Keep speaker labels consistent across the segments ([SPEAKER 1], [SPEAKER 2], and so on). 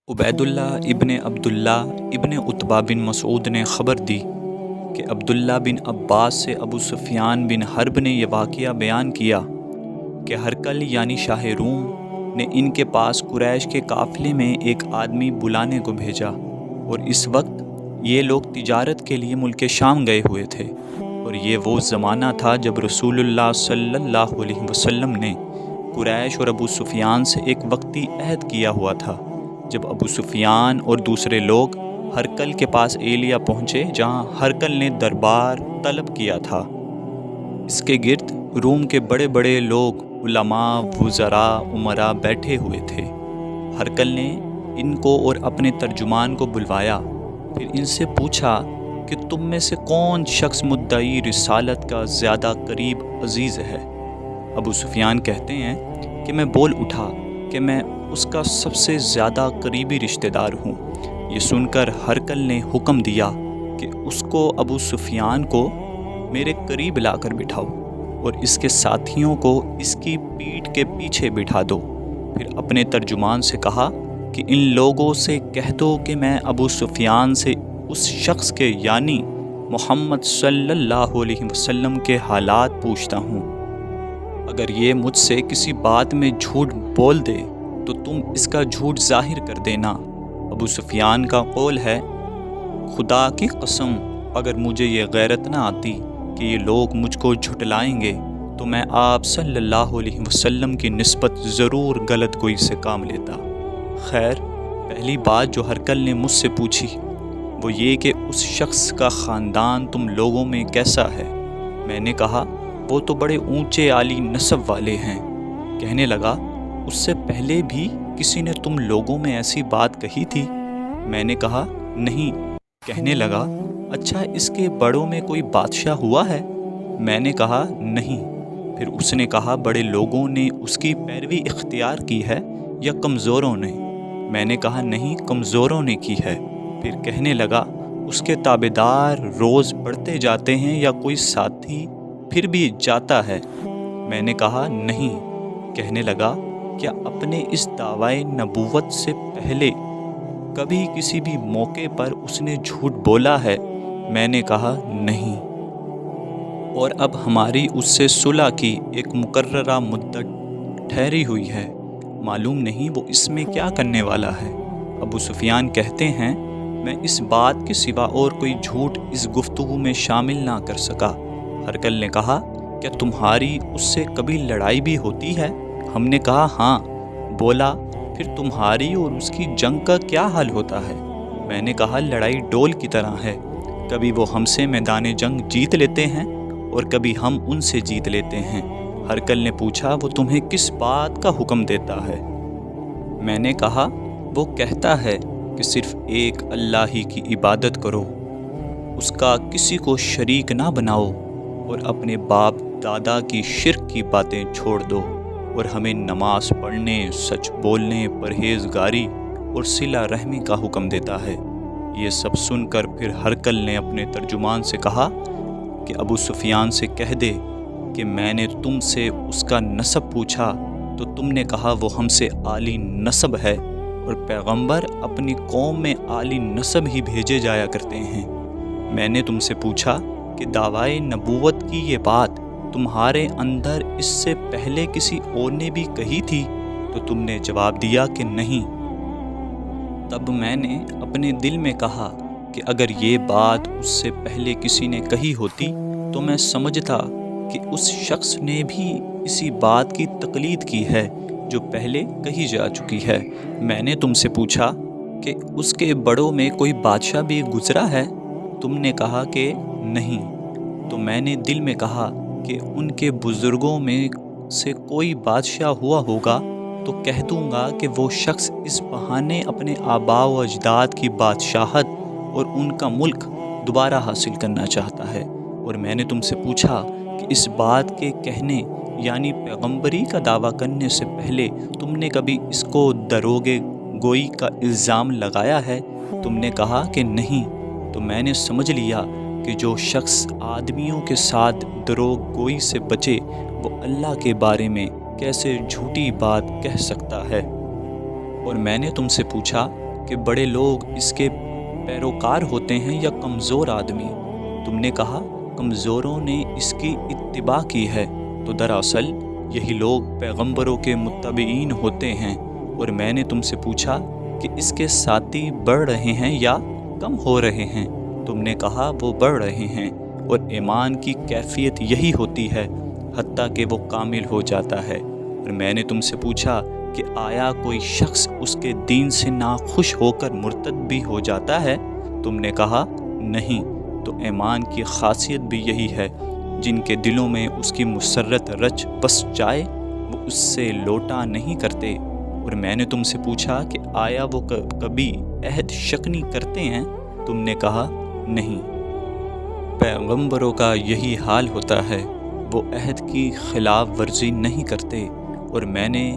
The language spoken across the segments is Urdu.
[SPEAKER 1] عبیداللہ ابن عبداللہ ابن عتبہ بن مسعود نے خبر دی کہ عبداللہ بن عباس سے ابو سفیان بن حرب نے یہ واقعہ بیان کیا کہ ہرقل یعنی شاہ روم نے ان کے پاس قریش کے قافلے میں ایک آدمی بلانے کو بھیجا، اور اس وقت یہ لوگ تجارت کے لیے ملک شام گئے ہوئے تھے، اور یہ وہ زمانہ تھا جب رسول اللہ صلی اللہ علیہ وسلم نے قریش اور ابو سفیان سے ایک وقتی عہد کیا ہوا تھا۔ جب ابو سفیان اور دوسرے لوگ ہرقل کے پاس ایلیا پہنچے جہاں ہرقل نے دربار طلب کیا تھا، اس کے گرد روم کے بڑے بڑے لوگ، علماء، وزراء، امراء بیٹھے ہوئے تھے۔ ہرقل نے ان کو اور اپنے ترجمان کو بلوایا، پھر ان سے پوچھا کہ تم میں سے کون شخص مدعی رسالت کا زیادہ قریب عزیز ہے؟ ابو سفیان کہتے ہیں کہ میں بول اٹھا کہ میں اس کا سب سے زیادہ قریبی رشتہ دار ہوں۔ یہ سن کر ہرقل نے حکم دیا کہ اس کو ابو سفیان کو میرے قریب لا کر بٹھاؤ اور اس کے ساتھیوں کو اس کی پیٹھ کے پیچھے بٹھا دو۔ پھر اپنے ترجمان سے کہا کہ ان لوگوں سے کہہ دو کہ میں ابو سفیان سے اس شخص کے یعنی محمد صلی اللہ علیہ وسلم کے حالات پوچھتا ہوں۔ اگر یہ مجھ سے کسی بات میں جھوٹ بول دے تو تم اس کا جھوٹ ظاہر کر دینا۔ ابو سفیان کا قول ہے، خدا کی قسم اگر مجھے یہ غیرت نہ آتی کہ یہ لوگ مجھ کو جھٹلائیں گے تو میں آپ صلی اللہ علیہ وسلم کی نسبت ضرور غلط گوئی سے کام لیتا۔ خیر، پہلی بات جو ہرقل نے مجھ سے پوچھی وہ یہ کہ اس شخص کا خاندان تم لوگوں میں کیسا ہے؟ میں نے کہا وہ تو بڑے اونچے عالی نسب والے ہیں۔ کہنے لگا اس سے پہلے بھی کسی نے تم لوگوں میں ایسی بات کہی تھی؟ میں نے کہا نہیں۔ کہنے لگا اچھا اس کے بڑوں میں کوئی بادشاہ ہوا ہے؟ میں نے کہا نہیں۔ پھر اس نے کہا بڑے لوگوں نے اس کی پیروی اختیار کی ہے یا کمزوروں نے؟ میں نے کہا نہیں، کمزوروں نے کی ہے۔ پھر کہنے لگا اس کے تابعدار روز بڑھتے جاتے ہیں یا کوئی ساتھی پھر بھی جاتا ہے؟ میں نے کہا نہیں۔ کہنے لگا کیا اپنے اس دعوی نبوت سے پہلے کبھی کسی بھی موقع پر اس نے جھوٹ بولا ہے؟ میں نے کہا نہیں۔ اور اب ہماری اس سے صلح کی ایک مقررہ مدت ٹھہری ہوئی ہے، معلوم نہیں وہ اس میں کیا کرنے والا ہے۔ ابو سفیان کہتے ہیں میں اس بات کے سوا اور کوئی جھوٹ اس گفتگو میں شامل نہ کر سکا۔ ہرقل نے کہا کیا تمہاری اس سے کبھی لڑائی بھی ہوتی ہے؟ ہم نے کہا ہاں۔ بولا پھر تمہاری اور اس کی جنگ کا کیا حال ہوتا ہے؟ میں نے کہا لڑائی ڈول کی طرح ہے، کبھی وہ ہم سے میدان جنگ جیت لیتے ہیں اور کبھی ہم ان سے جیت لیتے ہیں۔ ہرقل نے پوچھا وہ تمہیں کس بات کا حکم دیتا ہے؟ میں نے کہا وہ کہتا ہے کہ صرف ایک اللہ ہی کی عبادت کرو، اس کا کسی کو شریک نہ بناؤ، اور اپنے باپ دادا کی شرک کی باتیں چھوڑ دو، اور ہمیں نماز پڑھنے، سچ بولنے، پرہیزگاری اور صلہ رحمی کا حکم دیتا ہے۔ یہ سب سن کر پھر ہرقل نے اپنے ترجمان سے کہا کہ ابو سفیان سے کہہ دے کہ میں نے تم سے اس کا نسب پوچھا تو تم نے کہا وہ ہم سے عالی نسب ہے، اور پیغمبر اپنی قوم میں عالی نسب ہی بھیجے جایا کرتے ہیں۔ میں نے تم سے پوچھا کہ دعوی نبوت کی یہ بات تمہارے اندر اس سے پہلے کسی اور نے بھی کہی تھی؟ تو تم نے جواب دیا کہ نہیں۔ تب میں نے اپنے دل میں کہا کہ اگر یہ بات اس سے پہلے کسی نے کہی ہوتی تو میں سمجھتا کہ اس شخص نے بھی اسی بات کی تقلید کی ہے جو پہلے کہی جا چکی ہے۔ میں نے تم سے پوچھا کہ اس کے بڑوں میں کوئی بادشاہ بھی گزرا ہے؟ تم نے کہا کہ نہیں۔ تو میں نے دل میں کہا کہ ان کے بزرگوں میں سے کوئی بادشاہ ہوا ہوگا تو کہہ دوں گا کہ وہ شخص اس بہانے اپنے آباء و اجداد کی بادشاہت اور ان کا ملک دوبارہ حاصل کرنا چاہتا ہے۔ اور میں نے تم سے پوچھا کہ اس بات کے کہنے یعنی پیغمبری کا دعویٰ کرنے سے پہلے تم نے کبھی اس کو دروغ گوئی کا الزام لگایا ہے؟ تم نے کہا کہ نہیں۔ تو میں نے سمجھ لیا کہ جو شخص آدمیوں کے ساتھ دروغ گوئی سے بچے وہ اللہ کے بارے میں کیسے جھوٹی بات کہہ سکتا ہے؟ اور میں نے تم سے پوچھا کہ بڑے لوگ اس کے پیروکار ہوتے ہیں یا کمزور آدمی؟ تم نے کہا کمزوروں نے اس کی اتباع کی ہے، تو دراصل یہی لوگ پیغمبروں کے متبعین ہوتے ہیں۔ اور میں نے تم سے پوچھا کہ اس کے ساتھی بڑھ رہے ہیں یا کم ہو رہے ہیں؟ تم نے کہا وہ بڑھ رہے ہیں، اور ایمان کی کیفیت یہی ہوتی ہے حتیٰ کہ وہ کامل ہو جاتا ہے۔ اور میں نے تم سے پوچھا کہ آیا کوئی شخص اس کے دین سے ناخوش ہو کر مرتد بھی ہو جاتا ہے؟ تم نے کہا نہیں۔ تو ایمان کی خاصیت بھی یہی ہے، جن کے دلوں میں اس کی مسرت رچ بس جائے وہ اس سے لوٹا نہیں کرتے۔ اور میں نے تم سے پوچھا کہ آیا وہ کبھی عہد شکنی کرتے ہیں؟ تم نے کہا نہیں۔ پیغمبروں کا یہی حال ہوتا ہے، وہ عہد کی خلاف ورزی نہیں کرتے۔ اور میں نے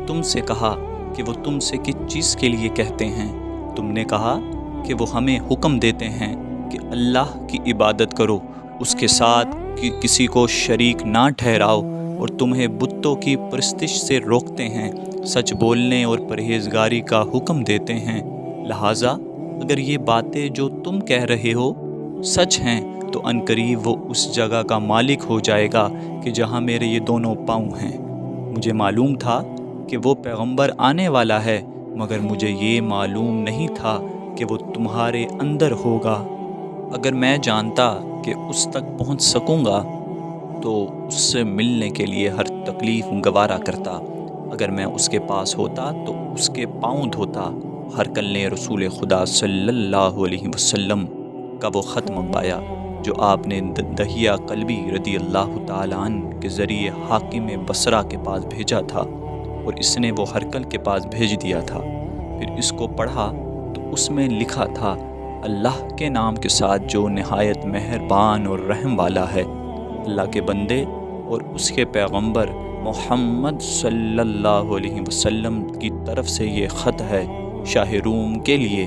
[SPEAKER 1] تم سے کہا کہ وہ تم سے کس چیز کے لیے کہتے ہیں؟ تم نے کہا کہ وہ ہمیں حکم دیتے ہیں کہ اللہ کی عبادت کرو، اس کے ساتھ کسی کو شریک نہ ٹھہراؤ، اور تمہیں بتوں کی پرستش سے روکتے ہیں، سچ بولنے اور پرہیزگاری کا حکم دیتے ہیں۔ لہٰذا اگر یہ باتیں جو تم کہہ رہے ہو سچ ہیں تو عنقریب وہ اس جگہ کا مالک ہو جائے گا کہ جہاں میرے یہ دونوں پاؤں ہیں۔ مجھے معلوم تھا کہ وہ پیغمبر آنے والا ہے، مگر مجھے یہ معلوم نہیں تھا کہ وہ تمہارے اندر ہوگا۔ اگر میں جانتا کہ اس تک پہنچ سکوں گا تو اس سے ملنے کے لیے ہر تکلیف گوارا کرتا۔ اگر میں اس کے پاس ہوتا تو اس کے پاؤں دھوتا۔ ہرقل نے رسول خدا صلی اللہ علیہ وسلم کا وہ خط منگوایا جو آپ نے دہیہ کلبی رضی اللہ تعالیٰ عنہ کے ذریعے حاکم بصرہ کے پاس بھیجا تھا، اور اس نے وہ ہرقل کے پاس بھیج دیا تھا۔ پھر اس کو پڑھا تو اس میں لکھا تھا، اللہ کے نام کے ساتھ جو نہایت مہربان اور رحم والا ہے۔ اللہ کے بندے اور اس کے پیغمبر محمد صلی اللہ علیہ وسلم کی طرف سے یہ خط ہے شاہ روم کے لیے۔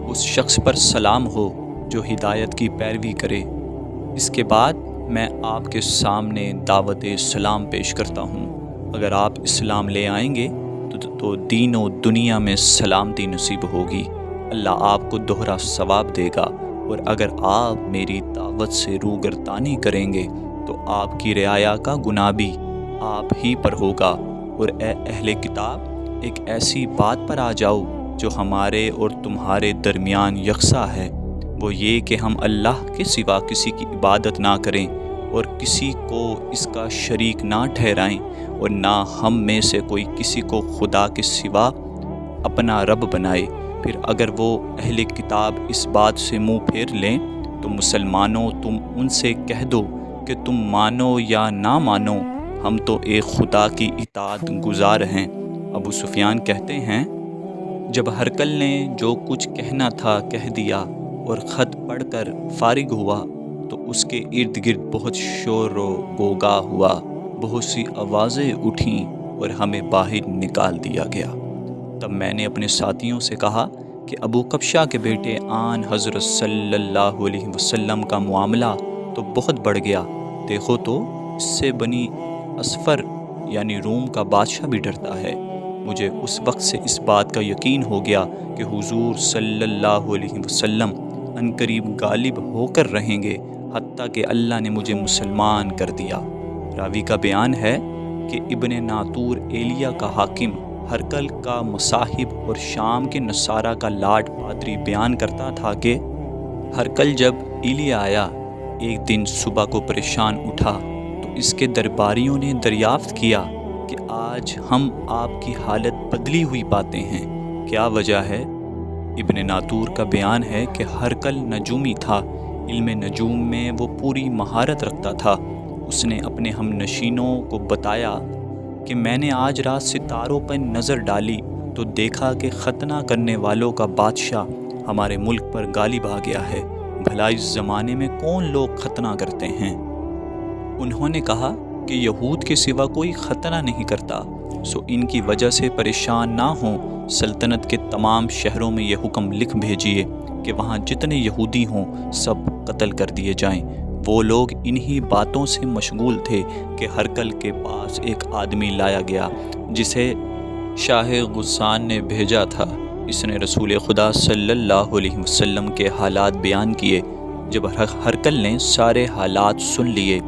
[SPEAKER 1] اس شخص پر سلام ہو جو ہدایت کی پیروی کرے۔ اس کے بعد میں آپ کے سامنے دعوت اسلام پیش کرتا ہوں۔ اگر آپ اسلام لے آئیں گے تو دین و دنیا میں سلامتی نصیب ہوگی، اللہ آپ کو دوہرا ثواب دے گا۔ اور اگر آپ میری دعوت سے روگردانی کریں گے تو آپ کی رعایا کا گناہ بھی آپ ہی پر ہوگا۔ اور اے اہل کتاب، ایک ایسی بات پر آ جاؤ جو ہمارے اور تمہارے درمیان یکساں ہے، وہ یہ کہ ہم اللہ کے سوا کسی کی عبادت نہ کریں اور کسی کو اس کا شریک نہ ٹھہرائیں، اور نہ ہم میں سے کوئی کسی کو خدا کے سوا اپنا رب بنائے۔ پھر اگر وہ اہل کتاب اس بات سے منہ پھیر لیں تو مسلمانوں تم ان سے کہہ دو کہ تم مانو یا نہ مانو، ہم تو ایک خدا کی اطاعت گزار ہیں۔ ابو سفیان کہتے ہیں، جب ہرقل نے جو کچھ کہنا تھا کہہ دیا اور خط پڑھ کر فارغ ہوا تو اس کے ارد گرد بہت شور و غوغا ہوا، بہت سی آوازیں اٹھیں اور ہمیں باہر نکال دیا گیا۔ تب میں نے اپنے ساتھیوں سے کہا کہ ابو کبشہ کے بیٹے آن حضرت صلی اللہ علیہ وسلم کا معاملہ تو بہت بڑھ گیا، دیکھو تو اس سے بنی اصفر یعنی روم کا بادشاہ بھی ڈرتا ہے۔ مجھے اس وقت سے اس بات کا یقین ہو گیا کہ حضور صلی اللہ علیہ وسلم عنقریب غالب ہو کر رہیں گے، حتیٰ کہ اللہ نے مجھے مسلمان کر دیا۔ راوی کا بیان ہے کہ ابن ناطور ایلیا کا حاکم ہرقل کا مصاحب اور شام کے نصارہ کا لاٹ پادری بیان کرتا تھا کہ ہرقل جب ایلیا آیا ایک دن صبح کو پریشان اٹھا تو اس کے درباریوں نے دریافت کیا کہ آج ہم آپ کی حالت بدلی ہوئی پاتے ہیں، کیا وجہ ہے؟ ابن ناطور کا بیان ہے کہ ہرقل نجومی تھا، علم نجوم میں وہ پوری مہارت رکھتا تھا۔ اس نے اپنے ہم نشینوں کو بتایا کہ میں نے آج رات ستاروں پر نظر ڈالی تو دیکھا کہ ختنہ کرنے والوں کا بادشاہ ہمارے ملک پر غالب آ گیا ہے، بھلا اس زمانے میں کون لوگ ختنہ کرتے ہیں؟ انہوں نے کہا کہ یہود کے سوا کوئی ختنہ نہیں کرتا، سو ان کی وجہ سے پریشان نہ ہوں۔ سلطنت کے تمام شہروں میں یہ حکم لکھ بھیجیے کہ وہاں جتنے یہودی ہوں سب قتل کر دیے جائیں۔ وہ لوگ انہی باتوں سے مشغول تھے کہ ہرقل کے پاس ایک آدمی لایا گیا جسے شاہ غسان نے بھیجا تھا۔ اس نے رسول خدا صلی اللہ علیہ وسلم کے حالات بیان کیے۔ جب ہرقل نے سارے حالات سن لیے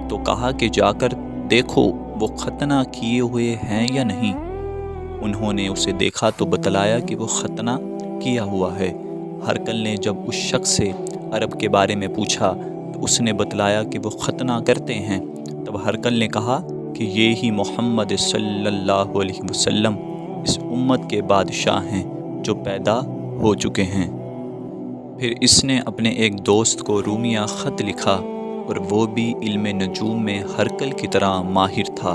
[SPEAKER 1] تو کہا کہ جا کر دیکھو وہ ختنہ کیے ہوئے ہیں یا نہیں۔ انہوں نے اسے دیکھا تو بتلایا کہ وہ ختنہ کیا ہوا ہے۔ ہرقل نے جب اس شخص سے عرب کے بارے میں پوچھا تو اس نے بتلایا کہ وہ ختنہ کرتے ہیں۔ تب ہرقل نے کہا کہ یہ ہی محمد صلی اللہ علیہ وسلم اس امت کے بادشاہ ہیں جو پیدا ہو چکے ہیں۔ پھر اس نے اپنے ایک دوست کو رومیہ خط لکھا اور وہ بھی علم نجوم میں ہرقل کی طرح ماہر تھا۔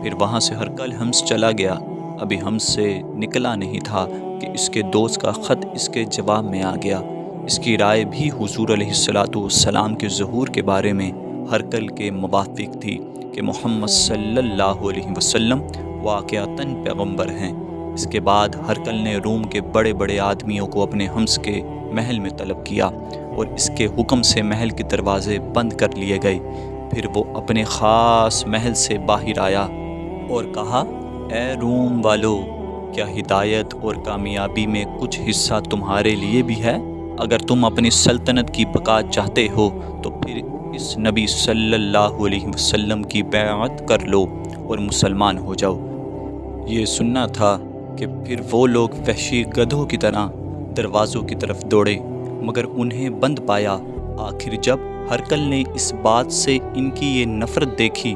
[SPEAKER 1] پھر وہاں سے ہرقل حمص چلا گیا۔ ابھی حمص سے نکلا نہیں تھا کہ اس کے دوست کا خط اس کے جواب میں آ گیا۔ اس کی رائے بھی حضور علیہ السلام کے ظہور کے بارے میں ہرقل کے موافق تھی کہ محمد صلی اللہ علیہ وسلم واقعتاً پیغمبر ہیں۔ اس کے بعد ہرقل نے روم کے بڑے بڑے آدمیوں کو اپنے حمص کے محل میں طلب کیا اور اس کے حکم سے محل کے دروازے بند کر لیے گئے۔ پھر وہ اپنے خاص محل سے باہر آیا اور کہا، اے روم والو، کیا ہدایت اور کامیابی میں کچھ حصہ تمہارے لیے بھی ہے؟ اگر تم اپنی سلطنت کی بقا چاہتے ہو تو پھر اس نبی صلی اللہ علیہ وسلم کی بیعت کر لو اور مسلمان ہو جاؤ۔ یہ سننا تھا کہ پھر وہ لوگ وحشی گدھوں کی طرح دروازوں کی طرف دوڑے مگر انہیں بند پایا۔ آخر جب ہرقل نے اس بات سے ان کی یہ نفرت دیکھی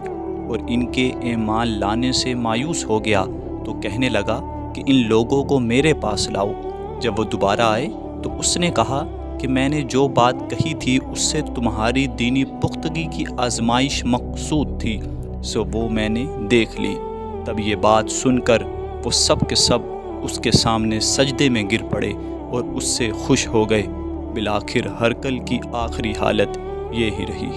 [SPEAKER 1] اور ان کے ایمان لانے سے مایوس ہو گیا تو کہنے لگا کہ ان لوگوں کو میرے پاس لاؤ۔ جب وہ دوبارہ آئے تو اس نے کہا کہ میں نے جو بات کہی تھی اس سے تمہاری دینی پختگی کی آزمائش مقصود تھی، سو وہ میں نے دیکھ لی۔ تب یہ بات سن کر وہ سب کے سب اس کے سامنے سجدے میں گر پڑے اور اس سے خوش ہو گئے۔ بالآخر ہرقل کی آخری حالت یہ ہی رہی۔